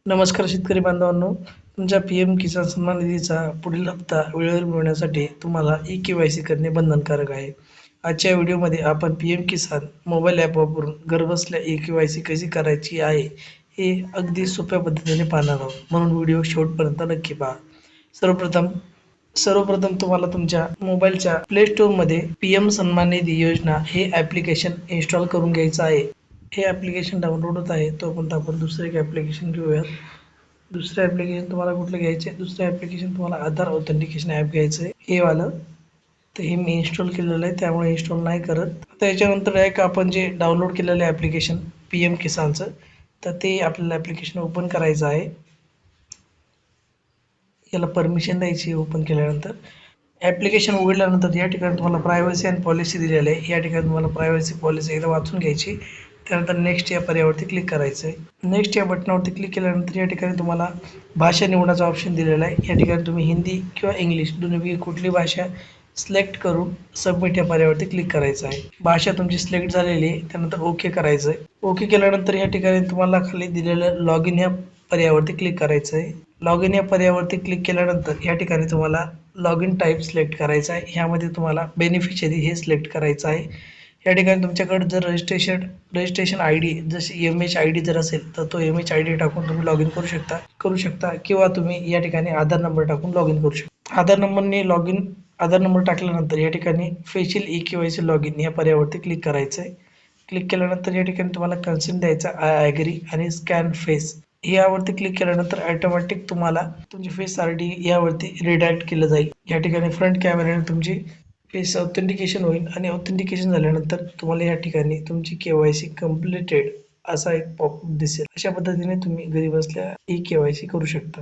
नमस्कार शेतकरी बांधवांनो, तुमच्या पी-एम किसान सन्मान निधीचा पुढील हप्ता वेळेवर मिळवण्यासाठी तुम्हाला ई-के-वाय-सी करणे बंधनकारक आहे. आजच्या व्हिडिओमध्ये आपण पी-एम किसान मोबाईल ॲप वापरून घरबसल्या ई-के-वाय-सी कशी करायची आहे, हे अगदी सोप्या पद्धतीने पाहणार आहोत. म्हणून व्हिडिओ शेवटपर्यंत नक्की पहा. सर्वप्रथम तुम्हाला तुमच्या मोबाईलच्या प्ले स्टोअरमध्ये पी-एम सन्मान निधी योजना हे ॲप्लिकेशन इन्स्टॉल करून घ्यायचं आहे. हे ॲप्लिकेशन डाउनलोड होत आहे तोपर्यंत आपण दुसरं एक ॲप्लिकेशन घेऊयात. दुसरं ॲप्लिकेशन तुम्हाला कुठलं घ्यायचं आहे? दुसरं ॲप्लिकेशन तुम्हाला आधार ऑथेंटिकेशन ॲप घ्यायचं आहे, हे वालं. तर हे मी इन्स्टॉल केलेलं आहे, त्यामुळे इन्स्टॉल नाही करत. आता याच्यानंतर एक आपण जे डाउनलोड केलेलं ॲप्लिकेशन पी-एम किसानचं, तर ते आपल्याला ॲप्लिकेशन ओपन करायचं आहे. याला परमिशन द्यायची ओपन केल्यानंतर. ॲप्लिकेशन उघडल्यानंतर या ठिकाणी तुम्हाला प्रायव्हसी अँड पॉलिसी दिलेली आहे. या ठिकाणी तुम्हाला प्रायव्हसी पॉलिसी एकदा वाचून घ्यायची. त्यानंतर नेक्स्ट या पर्यायावरती क्लिक करायचं आहे. नेक्स्ट या बटनावरती क्लिक केल्यानंतर या ठिकाणी तुम्हाला भाषा निवडायचा ऑप्शन दिलेला आहे. या ठिकाणी तुम्ही हिंदी किंवा इंग्लिश दोन्हीपैकी कुठली भाषा सिलेक्ट करून सबमिट या पर्यायावरती क्लिक करायचं आहे. भाषा तुमची सिलेक्ट झालेली आहे, त्यानंतर ओके करायचं आहे. ओके केल्यानंतर या ठिकाणी तुम्हाला खाली दिलेलं लॉग इन या पर्यायावरती क्लिक करायचं आहे. लॉग इन या पर्यायावरती क्लिक केल्यानंतर या ठिकाणी तुम्हाला लॉग इन टाईप सिलेक्ट करायचा आहे. ह्यामध्ये तुम्हाला बेनिफिशियरी हे सिलेक्ट करायचं आहे. या ठिकाणी तुमच्याकडे जर रजिस्ट्रेशन आय डी जसे MH-ID जर असेल तर तो MH-ID टाकून तुम्ही लॉग इन करू शकता किंवा तुम्ही या ठिकाणी आधार नंबर टाकून लॉग इन करू शकता. आधार नंबर टाकल्यानंतर या ठिकाणी फेशियल ई-के-वाय-सी लॉग इन या पर्यायावरती क्लिक करायचं आहे. क्लिक केल्यानंतर या ठिकाणी तुम्हाला कन्सेंट द्यायचा, आय ॲग्री आणि स्कॅन फेस यावरती क्लिक केल्यानंतर ऑटोमॅटिक तुम्हाला तुमची फेस ID यावरती रिडायरेक्ट केलं जाईल. या ठिकाणी फ्रंट कॅमेऱ्याने तुमची फेस ऑथेंटिकेशन होईल आणि ऑथेंटिकेशन झाल्यानंतर तुम्हाला या ठिकाणी तुमची के-वाय-सी कंप्लीटेड असा एक पॉपअप दिसेल. अशा पद्धतीने तुम्ही घरी बसल्या ई-के-वाय-सी करू शकता.